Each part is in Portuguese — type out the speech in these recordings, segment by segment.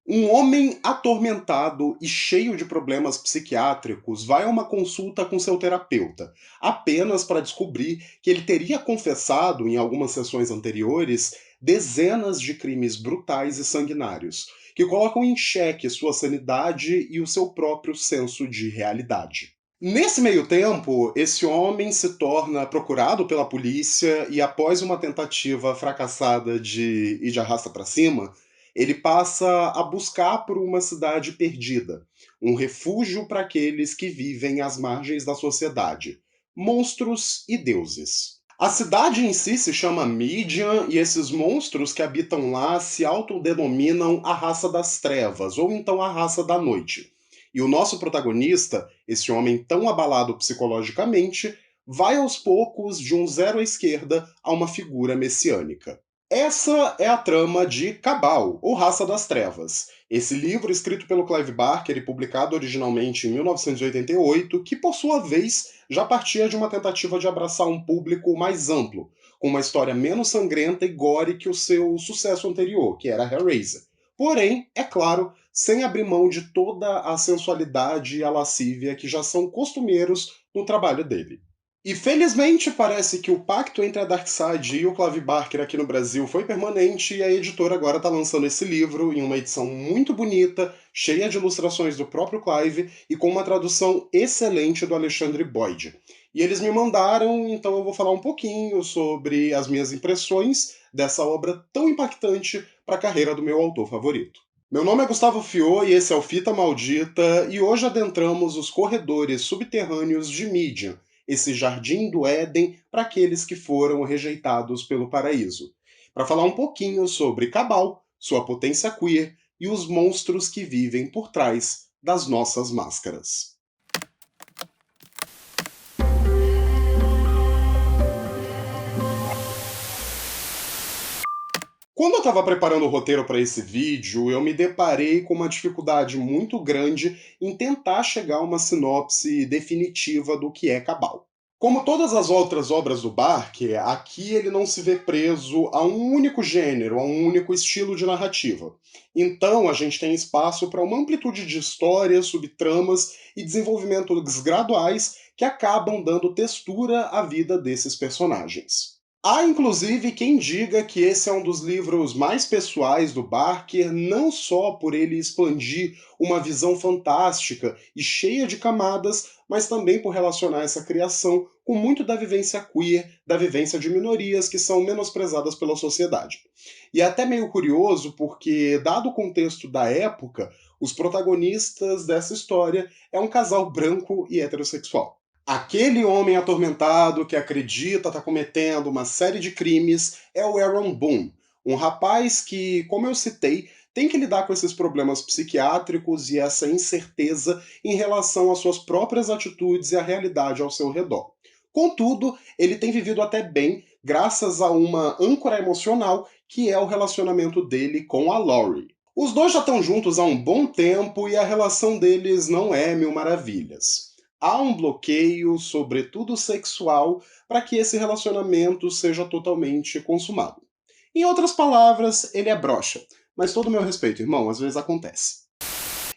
Um homem atormentado e cheio de problemas psiquiátricos vai a uma consulta com seu terapeuta, apenas para descobrir que ele teria confessado, em algumas sessões anteriores, dezenas de crimes brutais e sanguinários, que colocam em xeque sua sanidade e o seu próprio senso de realidade. Nesse meio tempo, esse homem se torna procurado pela polícia e, após uma tentativa fracassada de ir de arrasta para cima, ele passa a buscar por uma cidade perdida, um refúgio para aqueles que vivem às margens da sociedade, monstros e deuses. A cidade em si se chama Midian e esses monstros que habitam lá se autodenominam a raça das trevas, ou então a raça da noite. E o nosso protagonista, esse homem tão abalado psicologicamente, vai aos poucos de um zero à esquerda a uma figura messiânica. Essa é a trama de Cabal, ou Raça das Trevas. Esse livro, escrito pelo Clive Barker e publicado originalmente em 1988, que por sua vez já partia de uma tentativa de abraçar um público mais amplo, com uma história menos sangrenta e gore que o seu sucesso anterior, que era Hellraiser. Porém, é claro, sem abrir mão de toda a sensualidade e a lascívia que já são costumeiros no trabalho dele. E felizmente parece que o pacto entre a Darkseid e o Clive Barker aqui no Brasil foi permanente e a editora agora está lançando esse livro em uma edição muito bonita, cheia de ilustrações do próprio Clive e com uma tradução excelente do Alexandre Boyd. E eles me mandaram, então eu vou falar um pouquinho sobre as minhas impressões dessa obra tão impactante para a carreira do meu autor favorito. Meu nome é Gustavo Fiô e esse é o Fita Maldita, e hoje adentramos os corredores subterrâneos de Midian, esse jardim do Éden para aqueles que foram rejeitados pelo paraíso, para falar um pouquinho sobre Cabal, sua potência queer e os monstros que vivem por trás das nossas máscaras. Quando eu estava preparando o roteiro para esse vídeo, eu me deparei com uma dificuldade muito grande em tentar chegar a uma sinopse definitiva do que é Cabal. Como todas as outras obras do Barker, aqui ele não se vê preso a um único gênero, a um único estilo de narrativa. Então a gente tem espaço para uma amplitude de histórias, subtramas e desenvolvimentos graduais que acabam dando textura à vida desses personagens. Há inclusive quem diga que esse é um dos livros mais pessoais do Barker, não só por ele expandir uma visão fantástica e cheia de camadas, mas também por relacionar essa criação com muito da vivência queer, da vivência de minorias que são menosprezadas pela sociedade. E é até meio curioso porque, dado o contexto da época, os protagonistas dessa história é um casal branco e heterossexual. Aquele homem atormentado que acredita estar cometendo uma série de crimes é o Aaron Boone, um rapaz que, como eu citei, tem que lidar com esses problemas psiquiátricos e essa incerteza em relação às suas próprias atitudes e à realidade ao seu redor. Contudo, ele tem vivido até bem graças a uma âncora emocional que é o relacionamento dele com a Laurie. Os dois já estão juntos há um bom tempo e a relação deles não é mil maravilhas. Há um bloqueio, sobretudo sexual, para que esse relacionamento seja totalmente consumado. Em outras palavras, ele é broxa. Mas todo o meu respeito, irmão, às vezes acontece.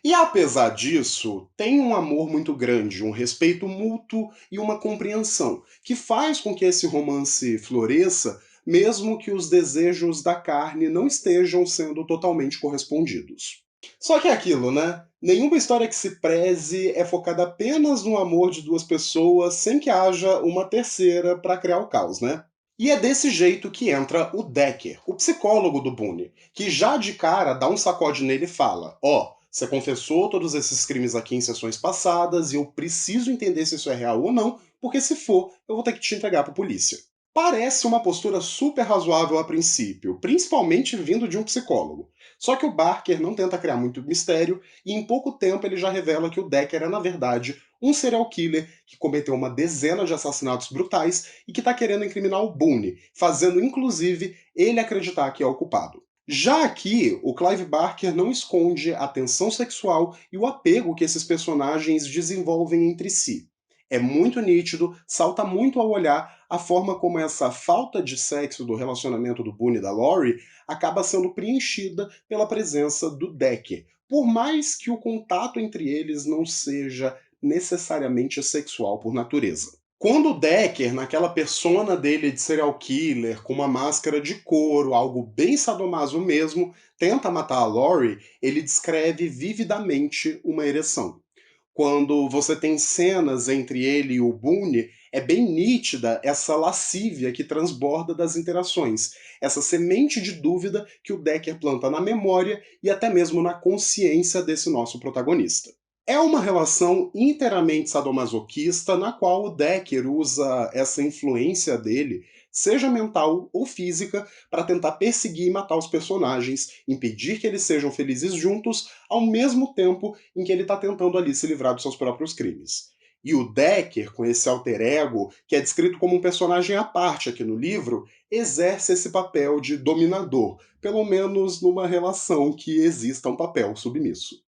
E apesar disso, tem um amor muito grande, um respeito mútuo e uma compreensão, que faz com que esse romance floresça, mesmo que os desejos da carne não estejam sendo totalmente correspondidos. Só que é aquilo, né? Nenhuma história que se preze é focada apenas no amor de duas pessoas sem que haja uma terceira para criar o caos, né? E é desse jeito que entra o Decker, o psicólogo do Boone, que já de cara dá um sacode nele e fala: Ó, você confessou todos esses crimes aqui em sessões passadas e eu preciso entender se isso é real ou não, porque se for, eu vou ter que te entregar pra polícia. Parece uma postura super razoável a princípio, principalmente vindo de um psicólogo. Só que o Barker não tenta criar muito mistério e em pouco tempo ele já revela que o Decker é, na verdade, um serial killer que cometeu uma dezena de assassinatos brutais e que está querendo incriminar o Boone, fazendo inclusive ele acreditar que é o culpado. Já aqui, o Clive Barker não esconde a tensão sexual e o apego que esses personagens desenvolvem entre si. É muito nítido, salta muito ao olhar a forma como essa falta de sexo do relacionamento do Boone e da Laurie acaba sendo preenchida pela presença do Decker, por mais que o contato entre eles não seja necessariamente sexual por natureza. Quando o Decker, naquela persona dele de serial killer, com uma máscara de couro, algo bem sadomaso mesmo, tenta matar a Laurie, ele descreve vividamente uma ereção. Quando você tem cenas entre ele e o Boone, é bem nítida essa lascívia que transborda das interações, essa semente de dúvida que o Decker planta na memória e até mesmo na consciência desse nosso protagonista. É uma relação inteiramente sadomasoquista na qual o Decker usa essa influência dele, seja mental ou física, para tentar perseguir e matar os personagens, impedir que eles sejam felizes juntos, ao mesmo tempo em que ele está tentando ali se livrar dos seus próprios crimes. E o Decker, com esse alter ego, que é descrito como um personagem à parte aqui no livro, exerce esse papel de dominador, pelo menos numa relação que exista um papel submisso.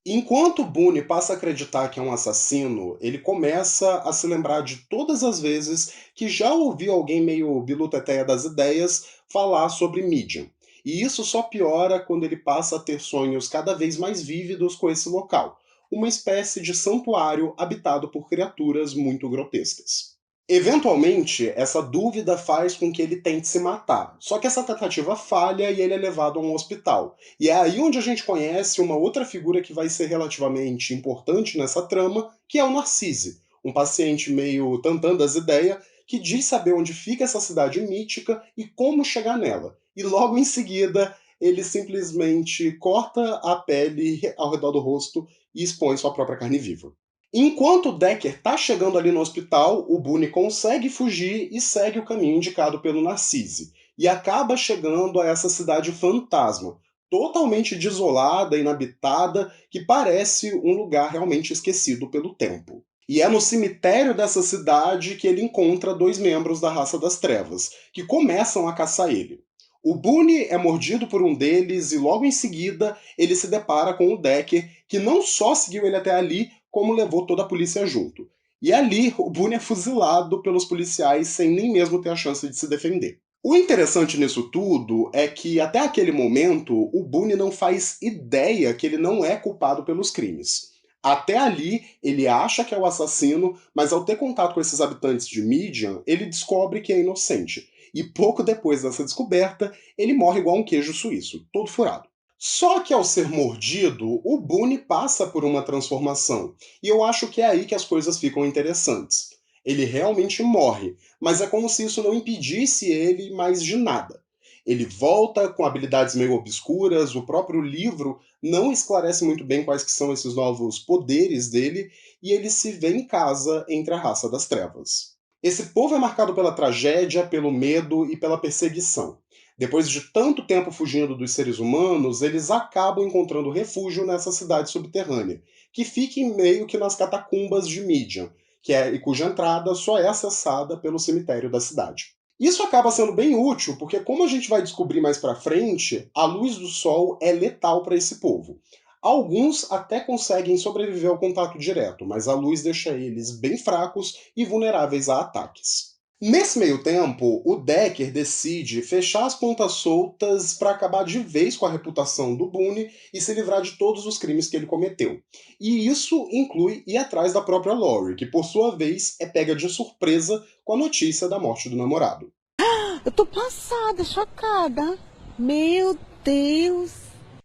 Enquanto Boone passa a acreditar que é um assassino, ele começa a se lembrar de todas as vezes que já ouviu alguém meio biluteteia das ideias falar sobre Midian. E isso só piora quando ele passa a ter sonhos cada vez mais vívidos com esse local, uma espécie de santuário habitado por criaturas muito grotescas. Eventualmente, essa dúvida faz com que ele tente se matar. Só que essa tentativa falha e ele é levado a um hospital. E é aí onde a gente conhece uma outra figura que vai ser relativamente importante nessa trama, que é o Narcisse, um paciente meio tantã das ideias, que diz saber onde fica essa cidade mítica e como chegar nela. E logo em seguida, ele simplesmente corta a pele ao redor do rosto e expõe sua própria carne viva. Enquanto o Decker tá chegando ali no hospital, o Boone consegue fugir e segue o caminho indicado pelo Narcisse. E acaba chegando a essa cidade fantasma, totalmente desolada, inabitada, que parece um lugar realmente esquecido pelo tempo. E é no cemitério dessa cidade que ele encontra dois membros da Raça das Trevas, que começam a caçar ele. O Boone é mordido por um deles e logo em seguida ele se depara com o Decker, que não só seguiu ele até ali, como levou toda a polícia junto. E ali, o Boone é fuzilado pelos policiais sem nem mesmo ter a chance de se defender. O interessante nisso tudo é que, até aquele momento, o Boone não faz ideia que ele não é culpado pelos crimes. Até ali, ele acha que é o assassino, mas ao ter contato com esses habitantes de Midian, ele descobre que é inocente. E pouco depois dessa descoberta, ele morre igual um queijo suíço, todo furado. Só que ao ser mordido, o Boone passa por uma transformação. E eu acho que é aí que as coisas ficam interessantes. Ele realmente morre, mas é como se isso não impedisse ele mais de nada. Ele volta com habilidades meio obscuras, o próprio livro não esclarece muito bem quais que são esses novos poderes dele, e ele se vê em casa entre a raça das trevas. Esse povo é marcado pela tragédia, pelo medo e pela perseguição. Depois de tanto tempo fugindo dos seres humanos, eles acabam encontrando refúgio nessa cidade subterrânea, que fica em meio que nas catacumbas de Midian, e cuja entrada só é acessada pelo cemitério da cidade. Isso acaba sendo bem útil, porque como a gente vai descobrir mais pra frente, a luz do sol é letal para esse povo. Alguns até conseguem sobreviver ao contato direto, mas a luz deixa eles bem fracos e vulneráveis a ataques. Nesse meio tempo, o Decker decide fechar as pontas soltas para acabar de vez com a reputação do Boone e se livrar de todos os crimes que ele cometeu. E isso inclui ir atrás da própria Laurie, que por sua vez é pega de surpresa com a notícia da morte do namorado. Eu tô passada, chocada. Meu Deus.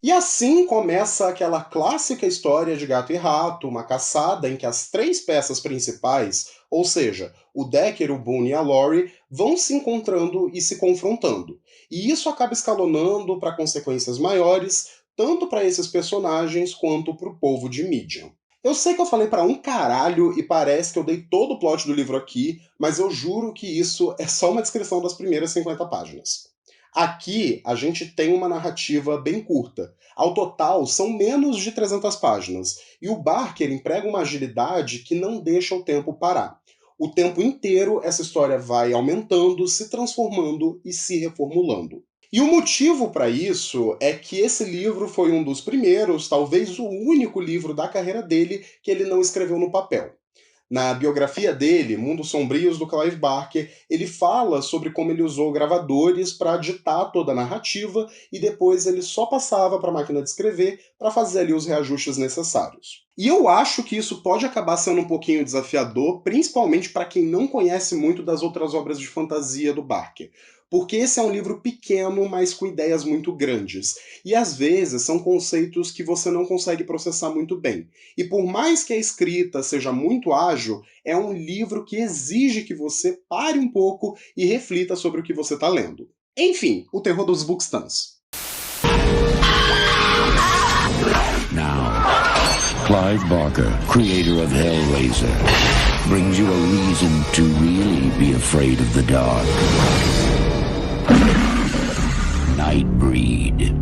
E assim começa aquela clássica história de gato e rato, uma caçada em que as três peças principais, ou seja, o Decker, o Boone e a Laurie, vão se encontrando e se confrontando. E isso acaba escalonando para consequências maiores, tanto para esses personagens quanto para o povo de Midian. Eu sei que eu falei para um caralho e parece que eu dei todo o plot do livro aqui, mas eu juro que isso é só uma descrição das primeiras 50 páginas. Aqui a gente tem uma narrativa bem curta. Ao total, são menos de 300 páginas. E o Barker emprega uma agilidade que não deixa o tempo parar. O tempo inteiro essa história vai aumentando, se transformando e se reformulando. E o motivo para isso é que esse livro foi um dos primeiros, talvez o único livro da carreira dele que ele não escreveu no papel. Na biografia dele, Mundos Sombrios, do Clive Barker, ele fala sobre como ele usou gravadores para ditar toda a narrativa e depois ele só passava para a máquina de escrever para fazer ali os reajustes necessários. E eu acho que isso pode acabar sendo um pouquinho desafiador, principalmente para quem não conhece muito das outras obras de fantasia do Barker. Porque esse é um livro pequeno, mas com ideias muito grandes. E às vezes são conceitos que você não consegue processar muito bem. E por mais que a escrita seja muito ágil, é um livro que exige que você pare um pouco e reflita sobre o que você está lendo. Enfim, o terror dos Bookstans. Now, Clive Barker, creator of Hellraiser, brings you a reason to really be afraid of the dark. Nightbreed.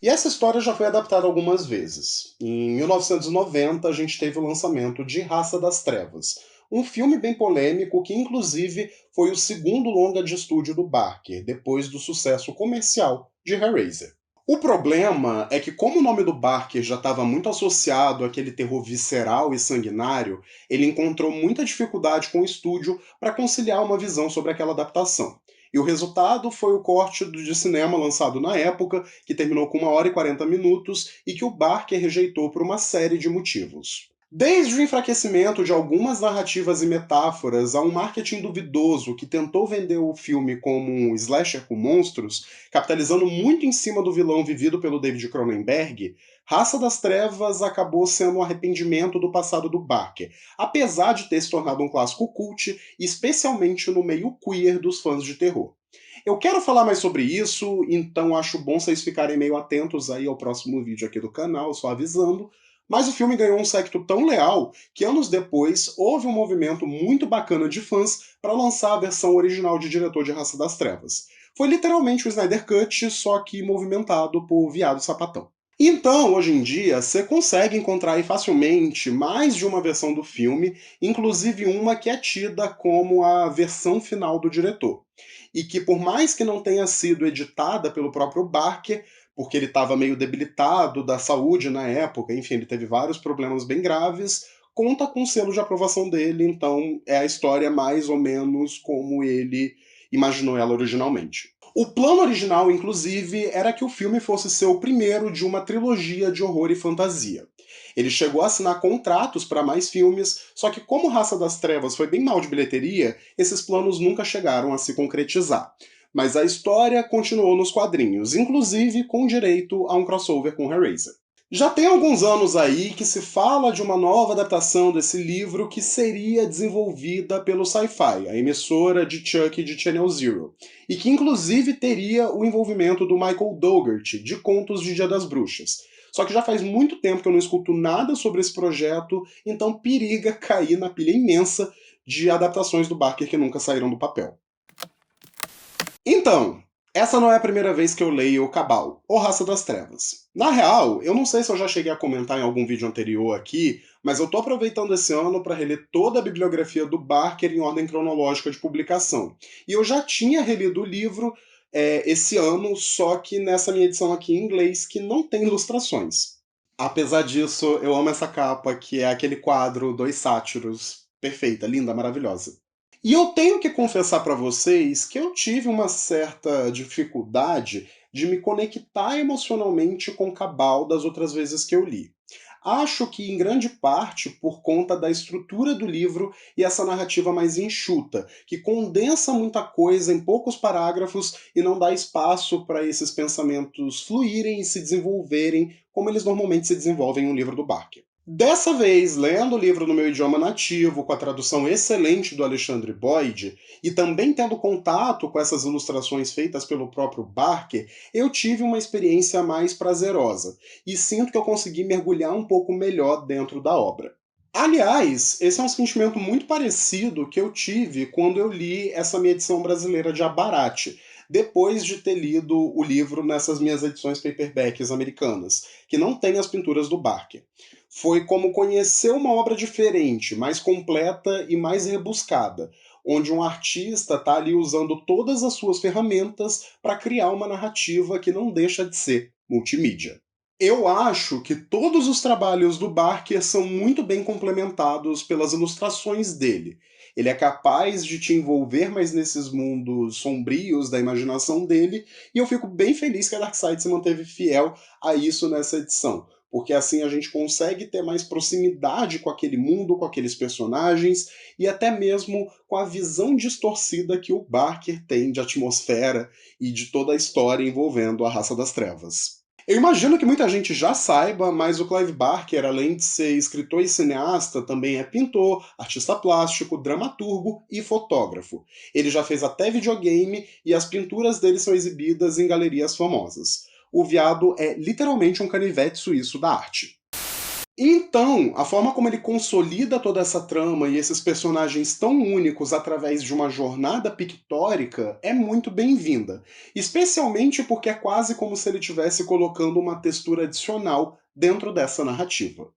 E essa história já foi adaptada algumas vezes. Em 1990, a gente teve o lançamento de Raça das Trevas, um filme bem polêmico que, inclusive, foi o segundo longa de estúdio do Barker, depois do sucesso comercial de Hellraiser. O problema é que, como o nome do Barker já estava muito associado àquele terror visceral e sanguinário, ele encontrou muita dificuldade com o estúdio para conciliar uma visão sobre aquela adaptação. E o resultado foi o corte de cinema lançado na época, que terminou com 1 hora e 40 minutos e que o Barker rejeitou por uma série de motivos. Desde o enfraquecimento de algumas narrativas e metáforas a um marketing duvidoso que tentou vender o filme como um slasher com monstros, capitalizando muito em cima do vilão vivido pelo David Cronenberg, Raça das Trevas acabou sendo um arrependimento do passado do Barker, apesar de ter se tornado um clássico cult, especialmente no meio queer dos fãs de terror. Eu quero falar mais sobre isso, então acho bom vocês ficarem meio atentos aí ao próximo vídeo aqui do canal, só avisando. Mas o filme ganhou um séquito tão leal que anos depois houve um movimento muito bacana de fãs para lançar a versão original de diretor de Raça das Trevas. Foi literalmente o Snyder Cut, só que movimentado por Viado Sapatão. Então, hoje em dia, você consegue encontrar aí facilmente mais de uma versão do filme, inclusive uma que é tida como a versão final do diretor. E que, por mais que não tenha sido editada pelo próprio Barker, porque ele estava meio debilitado da saúde na época, enfim, ele teve vários problemas bem graves, conta com o selo de aprovação dele, então é a história mais ou menos como ele imaginou ela originalmente. O plano original, inclusive, era que o filme fosse ser o primeiro de uma trilogia de horror e fantasia. Ele chegou a assinar contratos para mais filmes, só que como Raça das Trevas foi bem mal de bilheteria, esses planos nunca chegaram a se concretizar. Mas a história continuou nos quadrinhos, inclusive com direito a um crossover com Hellraiser. Já tem alguns anos aí que se fala de uma nova adaptação desse livro que seria desenvolvida pelo Sci-Fi, a emissora de Chuck de Channel Zero, e que inclusive teria o envolvimento do Michael Dougherty, de Contos de Dia das Bruxas. Só que já faz muito tempo que eu não escuto nada sobre esse projeto, então periga cair na pilha imensa de adaptações do Barker que nunca saíram do papel. Então, essa não é a primeira vez que eu leio Cabal, ou Raça das Trevas. Na real, eu não sei se eu já cheguei a comentar em algum vídeo anterior aqui, mas eu tô aproveitando esse ano para reler toda a bibliografia do Barker em ordem cronológica de publicação. E eu já tinha relido o livro esse ano, só que nessa minha edição aqui em inglês, que não tem ilustrações. Apesar disso, eu amo essa capa, que é aquele quadro Dois Sátiros. Perfeita, linda, maravilhosa. E eu tenho que confessar para vocês que eu tive uma certa dificuldade de me conectar emocionalmente com Cabal das outras vezes que eu li. Acho que em grande parte por conta da estrutura do livro e essa narrativa mais enxuta, que condensa muita coisa em poucos parágrafos e não dá espaço para esses pensamentos fluírem e se desenvolverem como eles normalmente se desenvolvem no livro do Barker. Dessa vez, lendo o livro no meu idioma nativo, com a tradução excelente do Alexandre Boyd, e também tendo contato com essas ilustrações feitas pelo próprio Barker, eu tive uma experiência mais prazerosa, e sinto que eu consegui mergulhar um pouco melhor dentro da obra. Aliás, esse é um sentimento muito parecido que eu tive quando eu li essa minha edição brasileira de Abarate, depois de ter lido o livro nessas minhas edições paperbacks americanas, que não tem as pinturas do Barker. Foi como conhecer uma obra diferente, mais completa e mais rebuscada, onde um artista está ali usando todas as suas ferramentas para criar uma narrativa que não deixa de ser multimídia. Eu acho que todos os trabalhos do Barker são muito bem complementados pelas ilustrações dele. Ele é capaz de te envolver mais nesses mundos sombrios da imaginação dele, e eu fico bem feliz que a Darkseid se manteve fiel a isso nessa edição, porque assim a gente consegue ter mais proximidade com aquele mundo, com aqueles personagens, e até mesmo com a visão distorcida que o Barker tem de atmosfera e de toda a história envolvendo a Raça das Trevas. Eu imagino que muita gente já saiba, mas o Clive Barker, além de ser escritor e cineasta, também é pintor, artista plástico, dramaturgo e fotógrafo. Ele já fez até videogame e as pinturas dele são exibidas em galerias famosas. O viado é literalmente um canivete suíço da arte. Então, a forma como ele consolida toda essa trama e esses personagens tão únicos através de uma jornada pictórica é muito bem-vinda, especialmente porque é quase como se ele estivesse colocando uma textura adicional dentro dessa narrativa.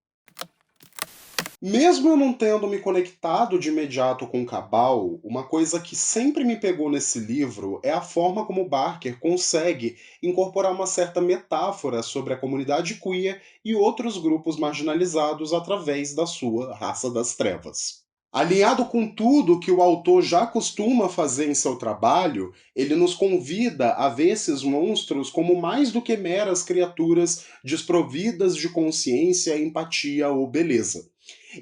Mesmo eu não tendo me conectado de imediato com Cabal, uma coisa que sempre me pegou nesse livro é a forma como Barker consegue incorporar uma certa metáfora sobre a comunidade queer e outros grupos marginalizados através da sua Raça das Trevas. Alinhado com tudo que o autor já costuma fazer em seu trabalho, ele nos convida a ver esses monstros como mais do que meras criaturas desprovidas de consciência, empatia ou beleza.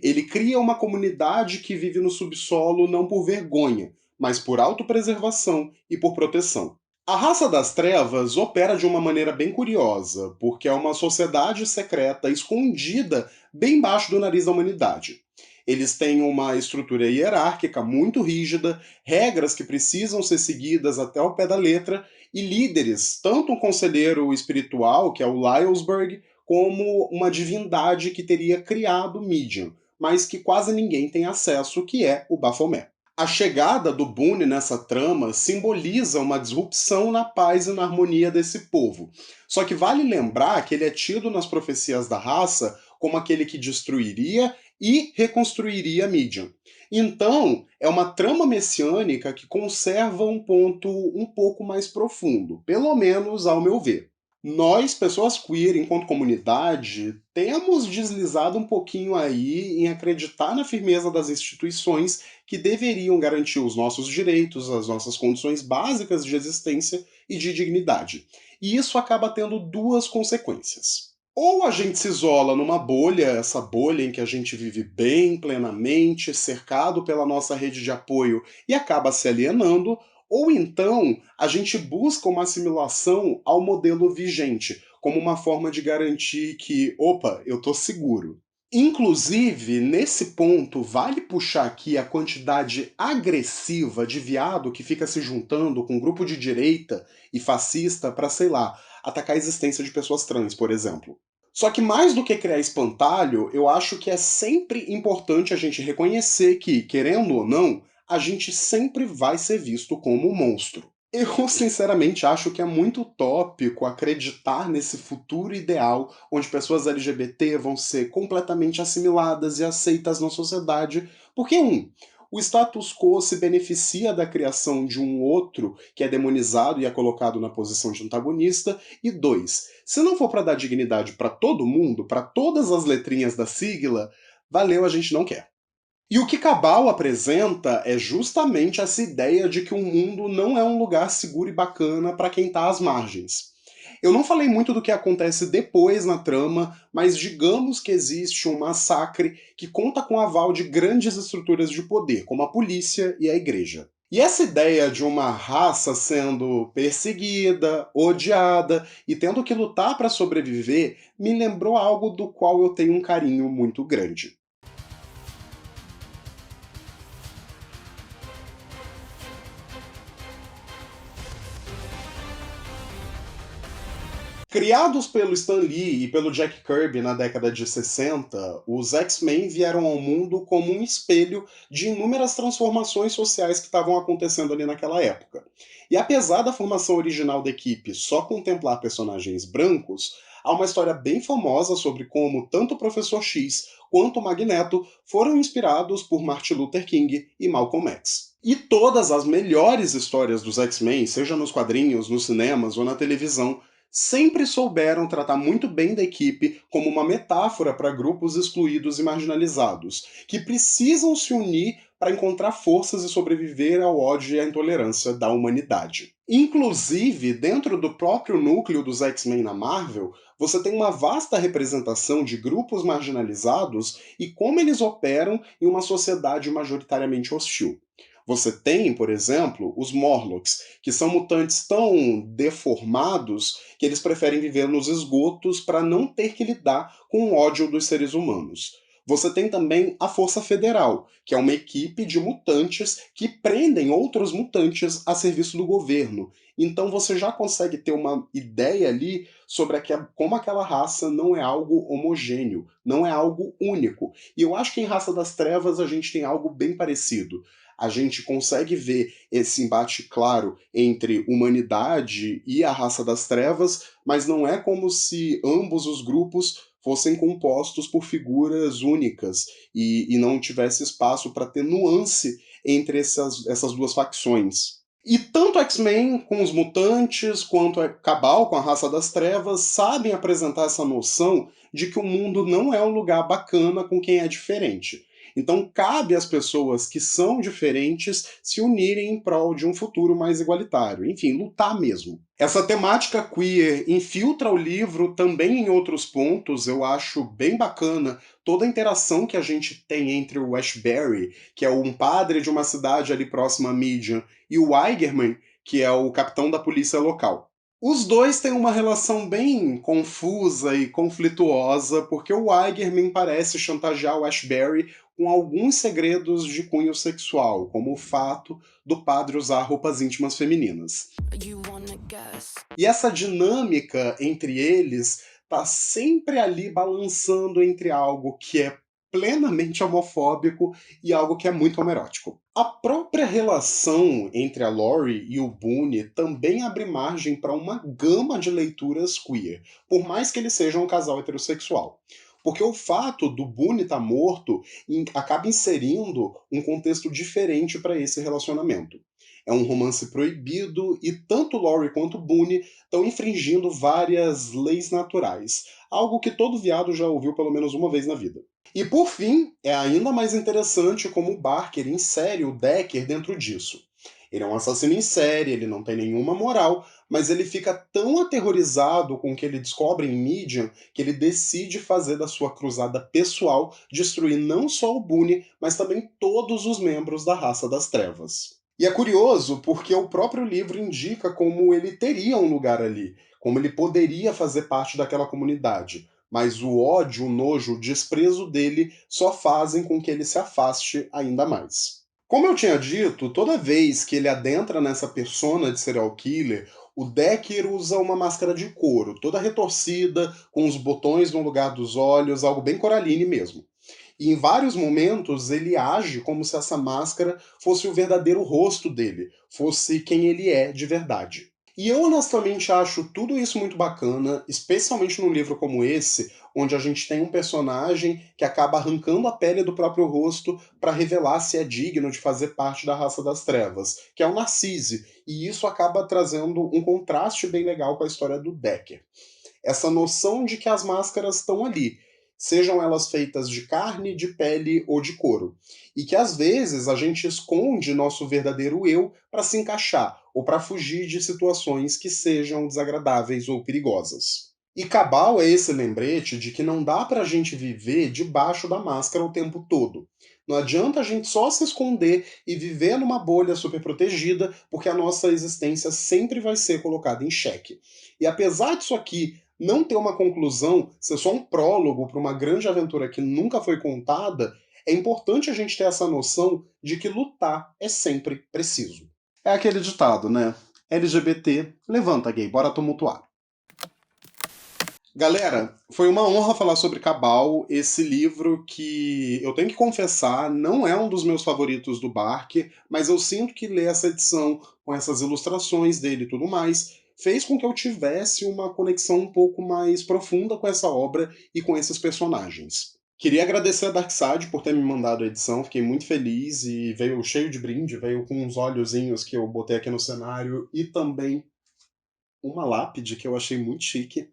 Ele cria uma comunidade que vive no subsolo não por vergonha, mas por autopreservação e por proteção. A Raça das Trevas opera de uma maneira bem curiosa, porque é uma sociedade secreta escondida bem embaixo do nariz da humanidade. Eles têm uma estrutura hierárquica muito rígida, regras que precisam ser seguidas até o pé da letra, e líderes, tanto um conselheiro espiritual, que é o Lylesburg, como uma divindade que teria criado Midian, mas que quase ninguém tem acesso, que é o Baphomet. A chegada do Boone nessa trama simboliza uma disrupção na paz e na harmonia desse povo. Só que vale lembrar que ele é tido nas profecias da raça como aquele que destruiria e reconstruiria Midian. Então, é uma trama messiânica que conserva um ponto um pouco mais profundo, pelo menos ao meu ver. Nós, pessoas queer, enquanto comunidade, temos deslizado um pouquinho aí em acreditar na firmeza das instituições que deveriam garantir os nossos direitos, as nossas condições básicas de existência e de dignidade. E isso acaba tendo duas consequências. Ou a gente se isola numa bolha, essa bolha em que a gente vive bem, plenamente, cercado pela nossa rede de apoio e acaba se alienando, ou então a gente busca uma assimilação ao modelo vigente, como uma forma de garantir que, opa, eu tô seguro. Inclusive, nesse ponto, vale puxar aqui a quantidade agressiva de viado que fica se juntando com um grupo de direita e fascista para, sei lá, atacar a existência de pessoas trans, por exemplo. Só que mais do que criar espantalho, eu acho que é sempre importante a gente reconhecer que, querendo ou não, a gente sempre vai ser visto como um monstro. Eu, sinceramente, acho que é muito utópico acreditar nesse futuro ideal onde pessoas LGBT vão ser completamente assimiladas e aceitas na sociedade, porque, o status quo se beneficia da criação de um outro que é demonizado e é colocado na posição de antagonista, e dois, se não for para dar dignidade para todo mundo, para todas as letrinhas da sigla, valeu, a gente não quer. E o que Cabal apresenta é justamente essa ideia de que o mundo não é um lugar seguro e bacana para quem está às margens. Eu não falei muito do que acontece depois na trama, mas digamos que existe um massacre que conta com o aval de grandes estruturas de poder, como a polícia e a igreja. E essa ideia de uma raça sendo perseguida, odiada e tendo que lutar para sobreviver me lembrou algo do qual eu tenho um carinho muito grande. Criados pelo Stan Lee e pelo Jack Kirby na década de 60, os X-Men vieram ao mundo como um espelho de inúmeras transformações sociais que estavam acontecendo ali naquela época. E apesar da formação original da equipe só contemplar personagens brancos, há uma história bem famosa sobre como tanto o Professor X quanto o Magneto foram inspirados por Martin Luther King e Malcolm X. E todas as melhores histórias dos X-Men, seja nos quadrinhos, nos cinemas ou na televisão, sempre souberam tratar muito bem da equipe como uma metáfora para grupos excluídos e marginalizados, que precisam se unir para encontrar forças e sobreviver ao ódio e à intolerância da humanidade. Inclusive, dentro do próprio núcleo dos X-Men na Marvel, você tem uma vasta representação de grupos marginalizados e como eles operam em uma sociedade majoritariamente hostil. Você tem, por exemplo, os Morlocks, que são mutantes tão deformados que eles preferem viver nos esgotos para não ter que lidar com o ódio dos seres humanos. Você tem também a Força Federal, que é uma equipe de mutantes que prendem outros mutantes a serviço do governo. Então você já consegue ter uma ideia ali sobre como aquela raça não é algo homogêneo, não é algo único. E eu acho que em Raça das Trevas a gente tem algo bem parecido. A gente consegue ver esse embate claro entre humanidade e a Raça das Trevas, mas não é como se ambos os grupos fossem compostos por figuras únicas e não tivesse espaço para ter nuance entre essas duas facções. E tanto X-Men com os mutantes, quanto a Cabal com a Raça das Trevas, sabem apresentar essa noção de que o mundo não é um lugar bacana com quem é diferente. Então cabe às pessoas que são diferentes se unirem em prol de um futuro mais igualitário. Enfim, lutar mesmo. Essa temática queer infiltra o livro também em outros pontos, eu acho bem bacana toda a interação que a gente tem entre o Ashbury, que é um padre de uma cidade ali próxima a Midian, e o Weigerman, que é o capitão da polícia local. Os dois têm uma relação bem confusa e conflituosa, porque o Weigerman parece chantagear o Ashbury com alguns segredos de cunho sexual, como o fato do padre usar roupas íntimas femininas. E essa dinâmica entre eles tá sempre ali balançando entre algo que é plenamente homofóbico e algo que é muito homoerótico. A própria relação entre a Laurie e o Boone também abre margem para uma gama de leituras queer, por mais que eles sejam um casal heterossexual. Porque o fato do Boone estar morto acaba inserindo um contexto diferente para esse relacionamento. É um romance proibido e tanto Laurie quanto Boone estão infringindo várias leis naturais, algo que todo viado já ouviu pelo menos uma vez na vida. E por fim, é ainda mais interessante como o Barker insere o Decker dentro disso. Ele é um assassino em série, ele não tem nenhuma moral, mas ele fica tão aterrorizado com o que ele descobre em Midian que ele decide fazer da sua cruzada pessoal destruir não só o Boone, mas também todos os membros da Raça das Trevas. E é curioso porque o próprio livro indica como ele teria um lugar ali, como ele poderia fazer parte daquela comunidade. Mas o ódio, o nojo, o desprezo dele só fazem com que ele se afaste ainda mais. Como eu tinha dito, toda vez que ele adentra nessa persona de serial killer, o Decker usa uma máscara de couro, toda retorcida, com os botões no lugar dos olhos, algo bem Coraline mesmo. E em vários momentos ele age como se essa máscara fosse o verdadeiro rosto dele, fosse quem ele é de verdade. E eu honestamente acho tudo isso muito bacana, especialmente num livro como esse, onde a gente tem um personagem que acaba arrancando a pele do próprio rosto para revelar se é digno de fazer parte da Raça das Trevas, que é o Narcisse, e isso acaba trazendo um contraste bem legal com a história do Decker. Essa noção de que as máscaras estão ali, sejam elas feitas de carne, de pele ou de couro. E que às vezes a gente esconde nosso verdadeiro eu para se encaixar ou para fugir de situações que sejam desagradáveis ou perigosas. E Cabal é esse lembrete de que não dá pra gente viver debaixo da máscara o tempo todo. Não adianta a gente só se esconder e viver numa bolha super protegida, porque a nossa existência sempre vai ser colocada em xeque. E apesar disso aqui não ter uma conclusão, ser só um prólogo para uma grande aventura que nunca foi contada, é importante a gente ter essa noção de que lutar é sempre preciso. É aquele ditado, né? LGBT, levanta gay, bora tumultuar. Galera, foi uma honra falar sobre Cabal, esse livro que eu tenho que confessar, não é um dos meus favoritos do Barker, mas eu sinto que ler essa edição com essas ilustrações dele e tudo mais fez com que eu tivesse uma conexão um pouco mais profunda com essa obra e com esses personagens. Queria agradecer a Darkside por ter me mandado a edição, fiquei muito feliz e veio cheio de brinde, veio com uns olhozinhos que eu botei aqui no cenário e também uma lápide que eu achei muito chique.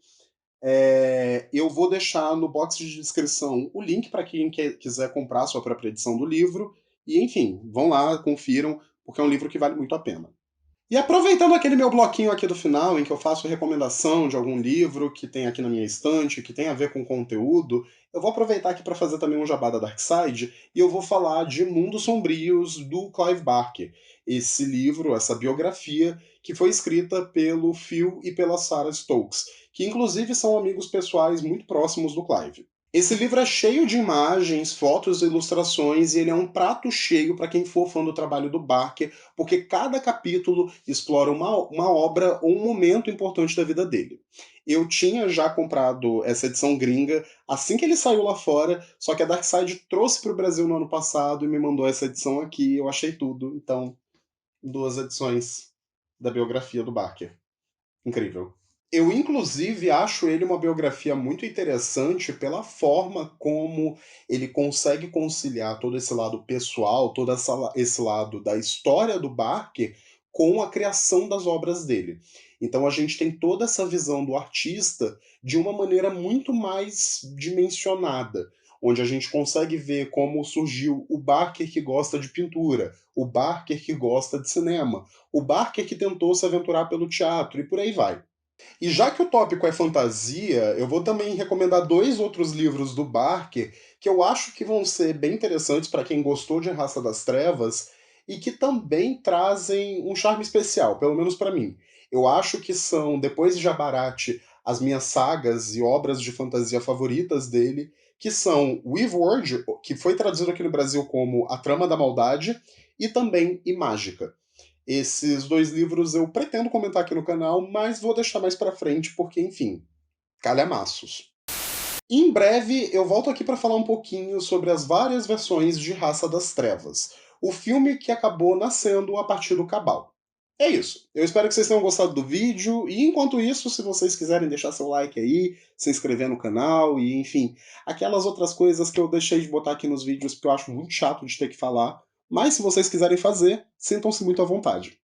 Eu vou deixar no box de descrição o link para quem quiser comprar a sua própria edição do livro. E, enfim, vão lá, confiram, porque é um livro que vale muito a pena. E aproveitando aquele meu bloquinho aqui do final, em que eu faço recomendação de algum livro que tem aqui na minha estante, que tem a ver com conteúdo, eu vou aproveitar aqui para fazer também um jabá da Darkside, e eu vou falar de Mundos Sombrios, do Clive Barker. Esse livro, essa biografia, que foi escrita pelo Phil e pela Sarah Stokes, que inclusive são amigos pessoais muito próximos do Clive. Esse livro é cheio de imagens, fotos e ilustrações, e ele é um prato cheio para quem for fã do trabalho do Barker, porque cada capítulo explora uma obra ou um momento importante da vida dele. Eu tinha já comprado essa edição gringa assim que ele saiu lá fora, só que a Darkside trouxe para o Brasil no ano passado e me mandou essa edição aqui, eu achei tudo, então 2 edições da biografia do Barker. Incrível. Eu, inclusive, acho ele uma biografia muito interessante pela forma como ele consegue conciliar todo esse lado pessoal, esse lado da história do Barker com a criação das obras dele. Então a gente tem toda essa visão do artista de uma maneira muito mais dimensionada, onde a gente consegue ver como surgiu o Barker que gosta de pintura, o Barker que gosta de cinema, o Barker que tentou se aventurar pelo teatro e por aí vai. E já que o tópico é fantasia, eu vou também recomendar 2 outros livros do Barker que eu acho que vão ser bem interessantes para quem gostou de Raça das Trevas e que também trazem um charme especial, pelo menos para mim. Eu acho que são, depois de Jabarati, as minhas sagas e obras de fantasia favoritas dele, que são Weaveworld, que foi traduzido aqui no Brasil como A Trama da Maldade, e também Imágica. Esses 2 livros eu pretendo comentar aqui no canal, mas vou deixar mais pra frente porque, enfim, calhamaços. Em breve eu volto aqui para falar um pouquinho sobre as várias versões de Raça das Trevas, o filme que acabou nascendo a partir do Cabal. É isso. Eu espero que vocês tenham gostado do vídeo, e enquanto isso, se vocês quiserem deixar seu like aí, se inscrever no canal e, enfim, aquelas outras coisas que eu deixei de botar aqui nos vídeos porque eu acho muito chato de ter que falar, mas se vocês quiserem fazer, sintam-se muito à vontade.